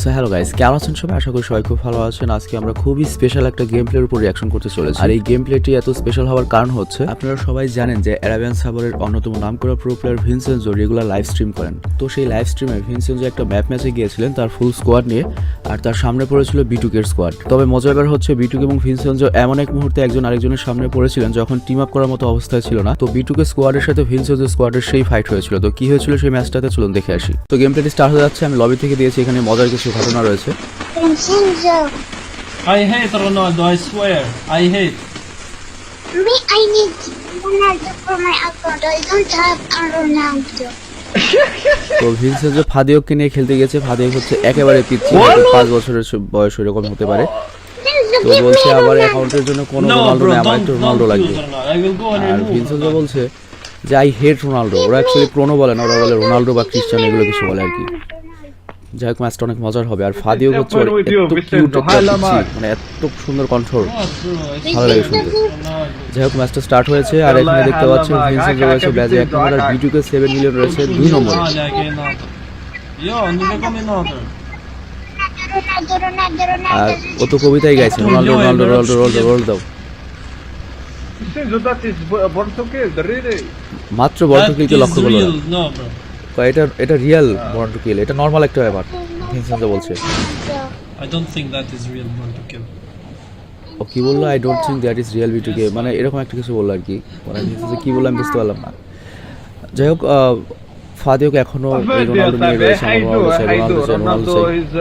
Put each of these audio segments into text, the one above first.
So hello guys, কেমন আছেন সবাই? আশা করি সবাই খুব ভালো আছেন। আজকে আমরা খুবই স্পেশাল একটা গেম প্লের উপর রিঅ্যাকশন করতে চলেছি। আর এই গেম প্লেটি এত স্পেশাল হওয়ার কারণ হচ্ছে আপনারা সবাই জানেন যে অ্যারাবিয়ান সার্ভারের অন্যতম নামকরা pro player Vincenzo regular live stream করেন। তো সেই লাইভ স্ট্রিমে ভিনসেনজো একটা ম্যাপ ম্যাচে গিয়েছিলেন তার ফুল স্কোয়াড নিয়ে, আর তার সামনে পড়েছিল বিটুকের স্কোয়াড। তবে মজার ব্যাপার হচ্ছে বিটুক এবং ভিনসেনজো এমন এক মুহূর্তে একজন আরেকজনের সামনে পড়েছিলেন যখন টিম আপ করার মতো অবস্থায় ছিল না। তো বিটুকের স্কোয়াডের সাথে ভিনসেনজো স্কোয়াডের সেই ফাইট হয়েছিল। তো কি হয়েছিল সেই ম্যাচটাতে চলুন দেখে আসি। তো গেম প্লেটি স্টার্ট হয়ে যাচ্ছে। আমি লবি থেকে দিয়েছি, এখানে মজার কিছু ঘটনা রয়েছে। Vincenzo. I hate Ronaldo, I swear. I hate. Me, I need Ronaldo for my account. I don't have a Ronaldo. তো ভিনসেনজো ফাদিওকে নিয়ে খেলতে গেছে। ফাদিও হচ্ছে একেবারে পিচ্ছি, 5 বছরের বয়স এরকম হতে পারে। Vincenzo, তো give বলছে me a আবার Ronaldo. অ্যাকাউন্টের জন্য কোনো No, রোনাল্ডো bro, নেই, আমার don't, একটা don't রোনাল্ডো choose লাগবে। Ronaldo. I will go and আর remove ভিনসেনজো Ronaldo. বলছে যে আই হেট রোনাল্ডো। ওরা অ্যাকচুয়ালি প্রোনো বলে না, ওরা বলে রোনাল্ডো বা ক্রিস্টিয়ানো, এগুলো কিছু বলে আর কি। যাই হোক, ম্যাচটা অনেক মজার হবে। আর ফাদিও হচ্ছে ওর এত কিউট, মানে এত সুন্দর কণ্ঠর, What, bro? I ভালো লাগে শুনতে। Ronaldo. যাই হোক, ম্যাচটা স্টার্ট হয়েছে। আর এখানে দেখতে পাচ্ছেন ভিনসেনজো রয়েছে ব্যাজে 1 নম্বর, আর বিটুকে 7 মিলিয়ন রয়েছে 2 নম্বরে। Olha aqui, Ronaldo. Yo, não vem combinado. Ronaldo. আর ও তো কবিতাই গাইছে, Ronaldo Ronaldo Ronaldo Ronaldo Ronaldo. Vincenzo, that is Portuguese, really? মাত্র বল That টুকিলকে is লক্ষ্য করলো না। real. No, bro. এটা রিয়েল বল টুকিল, এটা নরমাল একটা ব্যাপার। ভিনসেনজো বলছে, I don't think that is real born to kill. ও কি বললো? I don't think that is real বিটুকে, মানে এরকম একটা কিছু বললো আর কি। মানে ভিনসেনজো কি বললো আমি বুঝতে পারলাম না। যাই হোক, ফাদিওকে এখনো এই রোনাল্ডো নিয়ে রয়েছে, আমার রোনাল্ডো চাই, রোনাল্ডো চাই, রোনাল্ডো চাই। is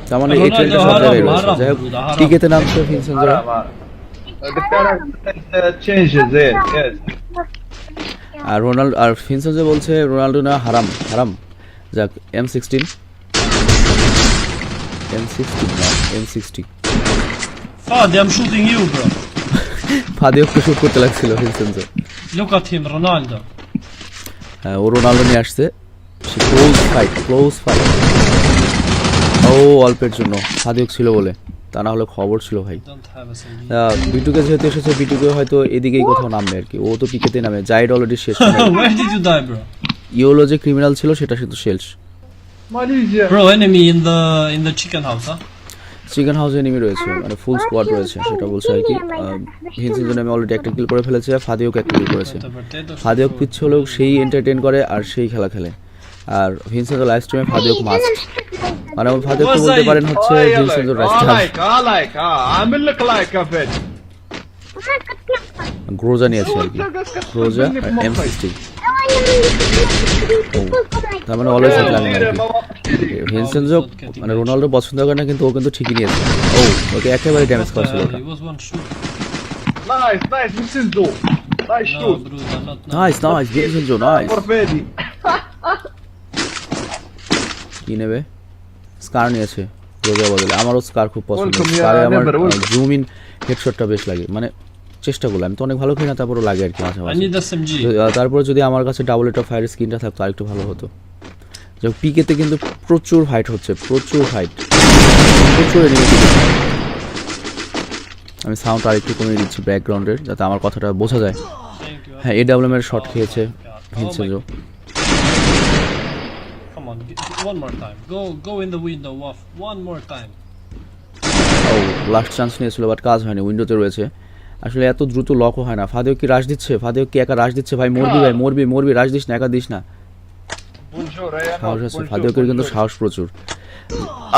তার মানে এই ট্রেন্ডটা সব জায়গায় রয়েছে। যাই হোক, টিকেতে নামছে Vincenzo. the character changes it, yes. আর রোনাল্ডো আর ভিনসেনজো বলছে রোনাল্ডো না, হারাম হারাম। যাক, M16 না M60। Fadi, I'm shooting you, bro. ফাদিওকে শুট করতে লাগছিল Vincenzo. Look at him, Ronaldo. হ্যাঁ, ও রোনাল্ডো নিয়ে আসছে। Close fight. ও অল্পের জন্য ফাদিওক ছিল বলে, তা না হলে খবর ছিল ভাই। Don't have a single. বিটুকে যেহেতু এসেছে, বিটুকে হয়তো এদিকেই কোথাও নামবে আর কি। ও তো পিকেতে নামে, জাইড অলরেডি শেষ। Where did you die, bro? Yellow যে ক্রিমিনাল ছিল সেটা শুধু শেষ। Malaysia. Bro, enemy in the chicken house, huh? Chicken হাউসে নেমে রয়েছে, মানে ফুল স্কোয়াড রয়েছে, সেটা বলছে আর কি। ভিনসেনজো নামে অলরেডি একটা কিল করে ফেলেছে, ফাদিওক একটা কিল করেছে। The potato. ফাদিওক পিচ্ছে হলেও সেই এন্টারটেইন করে আর সেই খেলা খেলে। আর ভিনসেনজো লাইভ স্ট্রিমে ফাদিওক মাস্ট, মানে ফাদিওকে বলতে পারেন হচ্ছে Vincenzo raster. I'm like a bit. গ্রোজা নিয়েছে আর কি, গ্রোজা M60। তার মানে অলওয়েজ হিট লাগে আর কি। ভিনসেনজো মানে রোনাল্ডো পছন্দ করে না, কিন্তু ও কিন্তু ঠিকই নিয়েছে। ও ওকে একেবারে ড্যামেজ করেছিল ওটা। He was one shoot. Nice, Vincenzo. Nice No, shoot. bro, not. Nice Vincenzo nice. For Freddy. কি নেবে? স্কার নিয়েছে গ্রোজা বদলে। আমারও স্কার খুব পছন্দ। Welcome, স্কারে yeah, আমার never welcome. জুম ইন হেডশটটা বেশ লাগে, মানে চেষ্টা করলাম। আমি তো অনেক ভালো খেলি না, তারপরও লাগে আর কি মাঝে I মাঝে। need SMG. তারপরে যদি আমার কাছে ডাবল এটা ফায়ার স্ক্রিনটা থাকতো আরেকটু ভালো হতো। যে পিকেতে কিন্তু প্রচুর ফাইট হচ্ছে, প্রচুর এনিমি। আমি সাউন্ড আরেকটু কমিয়ে দিচ্ছি ব্যাকগ্রাউন্ডের, যাতে আমার কথাটা বোঝা যায়। Thank you. হ্যাঁ, AWM এর শট খেয়েছে Oh Vincenzo. Come on, one more time. Go in the window, Waff. One more time. O last chance নিয়েছিল, বাট কাজ হয়নি, উইন্ডোতে রয়েছে। আসলে এত দ্রুত লকও হয় না। ফাদিওক কি রাশ দিচ্ছে? ফাদিওক কি একা রাশ দিচ্ছে? ভাই মরবি রাশ দিস না, একা দিস না। Bonjour, সাহস আছে ফাদিওকের, কিন্তু সাহস প্রচুর।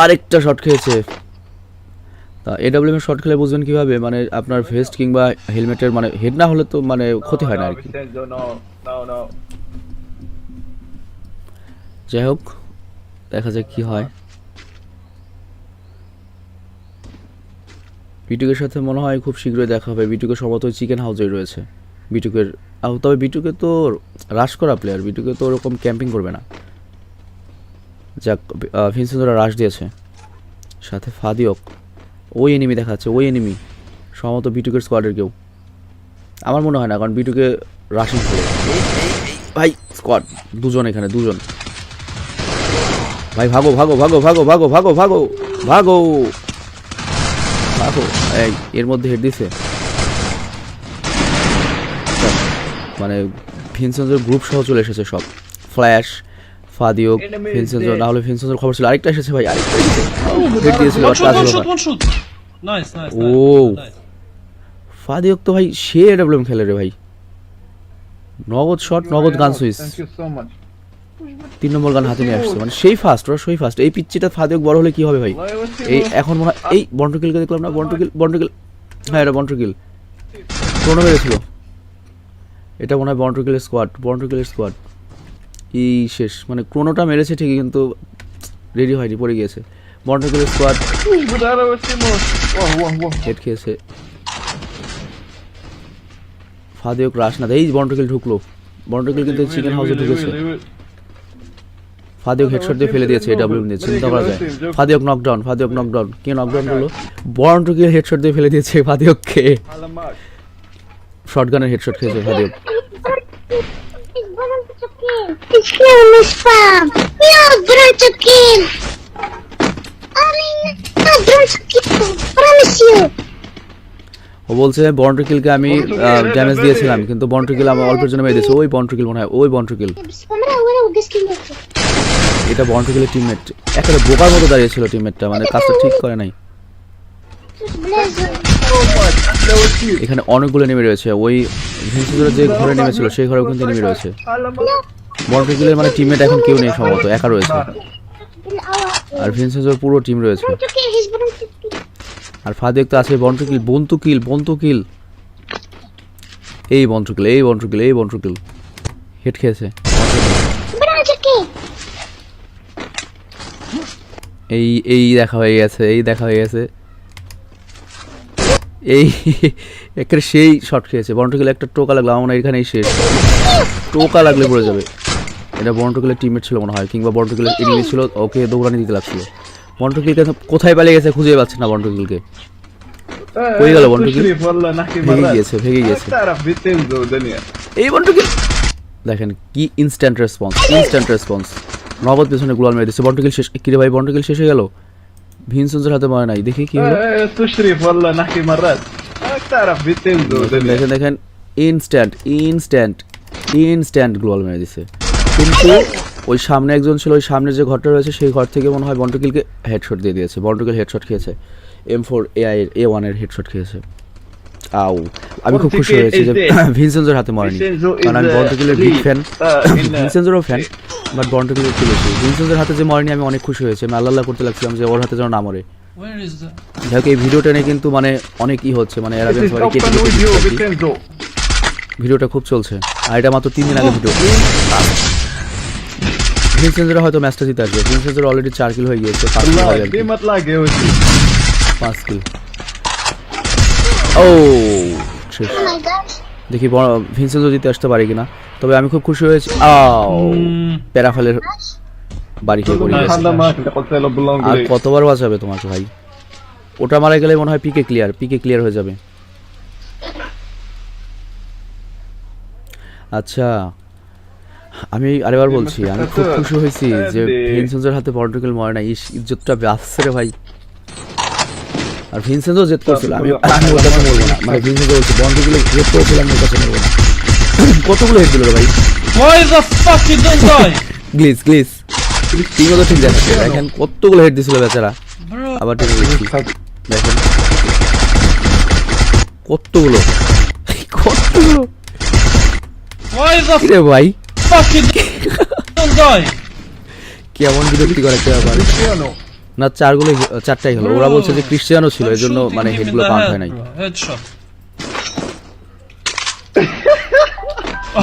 আরেকটা শট খেয়েছে। তা AWM এর শট খেলে বুঝবেন কিভাবে, মানে আপনার ভেস্ট কিংবা হেলমেটের মানে হেড না হলে তো মানে ক্ষতি হয় না আর কি। No. যাই হোক, দেখা যাক কি হয়। বিটুকের সাথে মনে হয় খুব শীঘ্রই দেখা হবে। বিটুকে সম্ভবত চিকেন হাউসেই রয়েছে বিটুকের। তবে বিটুকে তো রাশ করা প্লেয়ার, বিটুকে তো ওরকম ক্যাম্পিং করবে না। যাক, ভিনসেনজোরা রাশ দিয়েছে, সাথে ফাদিওক। ওই এনিমি দেখাচ্ছে, ওই এনিমি সম্ভবত বিটুকের স্কোয়াডের কেউ, আমার মনে হয় না, কারণ বিটুকে রাশিং খেলে। ভাই স্কোয়াড দুজন, এখানে দুজন। ভাই ভাগো। এই এর মধ্যে হেড দিছে। মানে ভিনসেনজোর গ্রুপ সহ চলে এসেছে সব। ফ্ল্যাশ ফাদিওক Enemy is ভিনসেন্জো, dead. না হলে ভিনসেন্জোর খবর ছিল। আরেকটা এসেছে ভাই, আরেকটা এসেছে। হেড দিয়েছিল, One বাট shot, কাজ one হলো shot, না। one shot. Nice, nice, Oh. nice. ফাদিওক তো ভাই সে এডব্লিউএম খেলে রে ভাই, নগদ শট, নগদ গান switch, Thank you so much. 3 নম্বর গান হাতে নিয়ে আসছে, মানে সেই ফাস্ট, ওরা সেই ফাস্ট। এই পিচ্চিটা ফাদিওক বড় হলে কি হবে ভাই? এই এখন মনে হয় এই বন্টকিলকে দেখলাম না, বন্টকিল, হ্যাঁ এটা বন্টকিল, ক্রোনো মেরেছিল, এটা মনে হয় বন্টকিলের স্কোয়াড। এই শেষ, মানে ক্রোনোটা মেরেছে ঠিকই কিন্তু রেডি হয়নি, পড়ে গিয়েছে। বন্টকিলের squad Budara Wasimo. Wah. Head খেয়েছে। ফাদিওক রাশ না দেয়, এই বন্টকিল ঢুকলো, বন্টকিল কিন্তু চিকেন হাউসে ঢুকেছে। ফাদিওক হেডশট দিয়ে ফেলে দিয়েছে, এডব্লিউ নিয়ে চিন্তা করা যায়। ফাদিওক নকডাউন, কে নকডাউন করলো? বন্টকিল হেডশট দিয়ে ফেলে দিয়েছে ফাদিওককে, Alamak. শটগানের হেডশট খেয়েছে ফাদিওক। It's one to kill. It's kill me spam. No, bro to kill. I mean, no, bro to kill. Promise you. ও বলছে বন্টকিলকে আমি ড্যামেজ দিয়েছিলাম, কিন্তু বন্টকিল আমার অল্পের জন্য মেরে দিয়েছে। ওই বন্টকিল মনে হয়, ওই বন্টকিল, ولا وقس كلمة. এটা বন্টকিলের টিমমেট। একেবারে বোকার মতো দাঁড়িয়েছিল টিমমেটটা, মানে কাজটা ঠিক করে নাই। Blazer. So much. That was cute. এখানে অনেকগুলো নেমে রয়েছে, ওই ভিনসেন্জোরা যে ঘরে নেমেছিল সেই ঘরেও কিন্তু নেমে রয়েছে। Alamak. বন্টকিলের মানে টিমমেট এখন কেউ নেই সম্ভবত, একা রয়েছে। بالأول. আর ভিনসেন্জোর পুরো টিম রয়েছে। Bro to kill. He's bro to kill. আর ফাদিওক তো আছে, বন্টকিল, এই বন্টকিল হেড খেয়েছে। Bro to kill. এই দেখা হয়ে গেছে, এই একের সেই শট খেয়েছে বন্টকিল। একটা টোকা লাগলো, আমার মনে হয় এখানেই শেষ, টোকা লাগলে পড়ে যাবে। এটা বন্টকিলের টিমমেট ছিল মনে হয়, কিংবা বন্টকিলের এনিমি ছিল, ওকে দৌড়ানি দিতে লাগছিল। বন্টকিলকে কোথায় পালিয়ে গেছে খুঁজে পাচ্ছে না বন্টকিলকে। কই গেল বন্টকিল? تشريف والله نحكي ভেঙে مرات. গিয়েছে। تعرف بتنزو دنيا. এই বন্টকিল দেখেন কি ইনস্ট্যান্ট রেসপন্স, নগদ পেছনে গোলাল মেরে দিচ্ছে। বন্টকিল শেষ, কিরে ভাই বন্টকিল শেষ হয়ে গেল, ভিনসেন্সের হাতে মনে নাই, দেখি কি হলো। تشريف والله نحكي مرات. تعرف بتنزو دنيا. দেখেন ইনস্ট্যান্ট গ্লোয়াল মেরে দিছে। কিন্তু ওই সামনে একজন ছিল, ওই সামনে যে ঘরটা রয়েছে সেই ঘর থেকে মনে হয় বন্টকিলকে হেডশট দিয়ে দিয়েছে। বন্টকিল হেডশট খেয়েছে, M4 AI এর A1 এর হেডশট খেয়েছে। আউ, আমি খুব খুশি হয়েছি যে ভিনসেন্সের হাতে মরেনি, কারণ আমি বন্টকিলের বিগ ফ্যান, ভিনসেন্সেরও ফ্যান, বাট বন্টকিলের একটু বেশি। ভিনসেন্সের হাতে যে মরেনি আমি অনেক খুশি হয়েছি, আমি আল্লাহ করতে লাগছিলাম যে ওর হাতে যেন না মরে। Where is the? যাই হোক, এই ভিডিওটা নিয়ে কিন্তু মানে অনেক হচ্ছে, মানে এরা This is সবাই কেটে open with you কেটে بتنزو. ভিডিওটা খুব চলছে, আর এটা মাত্র 3 দিন আগে ভিডিও। ভিনসেন্সের হয়তো ম্যাচটা জিতে আসবে। ভিনসেন্সের অলরেডি 4 কিল হয়ে গিয়েছে, 5 কিল والله হয়ে গেছে, ديما تلاقي يا ولدي. 5 কিল। ও শেষ। Oh my gosh. দেখি ভিনসেন্সও জিতে আসতে পারে কিনা, তবে আমি খুব খুশি হয়েছি। প্যারাফলের বাড়ি খেয়ে পড়ে গেছে। هذا ما كنت قلت له আর باللونج. কতবার বাঁচাবে তোমাকে ভাই? ওটা মারা গেলে মনে হয় পিকে ক্লিয়ার হয়ে যাবে। আচ্ছা, আমি আরেবার বলছি, আমি খুব খুশি হয়েছি যে ভিনসেন্সের হাতে পর্তুগাল মরে না, ইজ্জতটা বাঁচছে রে ভাই। আর ভিনসেন্সও জেদ করছিল, আমি ওর কাছে বলবো না, মানে ভিনসেন্স বলছে পর্তুগালে জেদ করেছিলাম, ওর কাছে বলবো না। কতগুলো হেড দিল রে ভাই? Why the fuck you don't die? গ্লিজ ঠিক মতো ঠিক যাচ্ছে। দেখেন কতগুলো হেড দিছিল বেচারা, Bro, আবার ঠিক দেখেন কতগুলো। why the রে ভাই fuck you don't die? কেমন বিরক্তিকর একটা ব্যাপার। كريستيانو. না, চারটাই হলো। ওরা বলছে যে ক্রিস্টিয়ানো ছিল, I'm এজন্য shooting মানে him in হেডগুলো the count head, হয় নাই। bro. Headshot.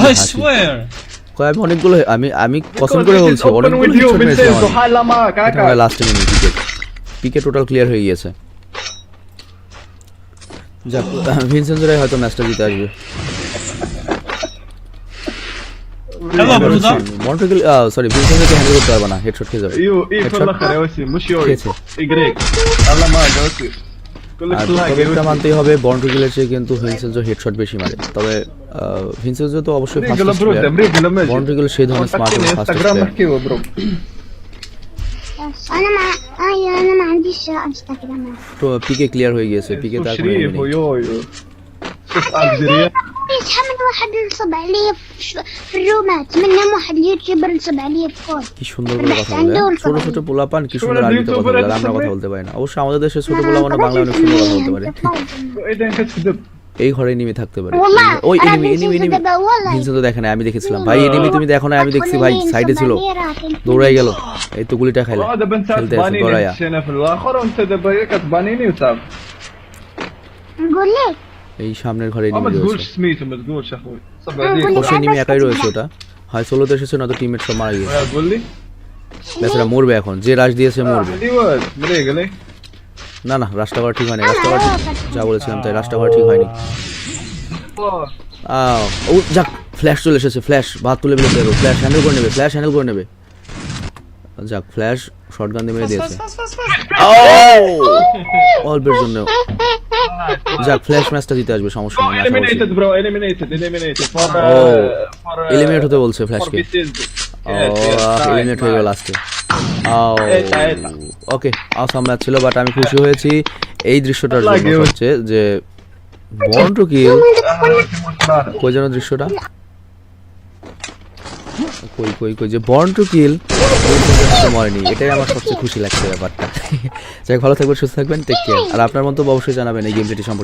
I swear. কয় আমি অনেকগুলো আমি কসম করে Because it is বলছি open অনেকগুলো with you হেডশট মেরেছি بتنزو. আমি। حالا ما كاكا. লাস্ট মিনিট পিকে টোটাল ক্লিয়ার হয়ে গিয়েছে। যাক, ভিনসেন্সরাই হয়তো ম্যাচটা জিতে আসবে। Hello, brother. মন্ট্রিগল সরি ভিনসেন্সকে হ্যান্ডেল করতে পারবে না, হেডশট খেয়ে যাবে। ايوه ايه في Headshot. الاخر يا وسيم مش يوي كيسي. اجريك. الله ما جوسي. كل আর تلاقي তবে এটা يا মানতেই হবে বন্ট্রিগলের চেয়ে কিন্তু ভিনসেন্সও হেডশট বেশি মারে। তবে ভিনসেন্সও তো অবশ্যই بريق ফাস্টেস্ট برو প্লেয়ার, بريق لما اجي. বন্ট্রিগল সেই ধরনের স্মার্ট এবং ফাস্টেস্ট انستغرام প্লেয়ার। احكي برو. Yes. أنا ما عنديش انستغرام. তো পিকে ক্লিয়ার হয়ে গিয়েছে, পিকে তার কোনো شريف enemy নেই। ويويو. شوف الجزيرية. يصحى من واحد نصب عليه في الرومات منهم واحد اليوتيوبر نصب عليه في كود কি সুন্দর করে কথা বলে হ্যাঁ? ছোট ছোট পোলাপান কি সুন্দর আরবিতে কথা বলে আর আমরা কথা বলতে পারি না অবশ্য আমাদের দেশে ছোট পোলাপান বাংলা অনেক সুন্দর কথা বলতে পারে واذا كتكذب এই ঘরে এনিমি থাকতে পারে والله ওই أنا এনিমি এনিমি فينسن এনিমি دابا والله ভিনসেন্ট তো দেখে না আমি দেখেছিলাম ভাই এনিমি তুমি দেখো না আমি দেখছি ভাই أدخل সাইডে ছিল ينصب عليه راه كاين দৌড়াই গেল এই তো গুলিটা খাইলা دابا انت খেলতে আছে تبانيني দৌড়াইয়া انا في الاخر وانت دابا هي كتبانيني وصافي نقول لك এই সামনের ঘরে ما এনিমি تقولش রয়েছে سميتو ما تقولش اخوي صب نقول عليك لك অবশ্য এনিমি عباس একাই রয়েছে كتبدا. ওটা হয় সোলোতে এসেছে না তো টিমমেট সব মারা গিয়েছে قول لي বেচারা মরবে এখন যে রাশ দিয়েছে মরবে هذه واد مريق لي না না রাশটা করা ঠিক হয়নি রাশটা করা ঠিক যা বলেছিলাম তাই রাশটা করা ঠিক হয়নি ও যাক ফ্ল্যাশ চলে এসেছে ফ্ল্যাশ ভাত তুলে ফেলে দেবো ফ্ল্যাশ হ্যান্ডেল করে নেবে ফ্ল্যাশ হ্যান্ডেল করে নেবে যাক ফ্ল্যাশ শটগান দিয়ে মেরে দিয়েছে অল্পের জন্য যাক ফ্ল্যাশ ম্যাচটা জিতে আসবে সমস্যা নেই আশা করছি eliminated bro eliminated for eliminate হতে বলছে ফ্ল্যাশকে এলিমিনেট হয়ে গেল লাস্টে ওকে আসাম ম্যাচ ছিল বাট আমি খুশি হয়েছি এই দৃশ্যটার জন্য হচ্ছে যে বর্ন টু কিল কই যেন দৃশ্যটা কই কই কই যে বর্ন টু কিল মরেনি এটাই আমার সবচেয়ে খুশি লাগছে ব্যাপারটা যাই হোক, ভালো থাকবেন সুস্থ থাকবেন টেক কেয়ার আর আপনার মন্তব্য অবশ্যই জানাবেন এই গেমটি সম্পর্কে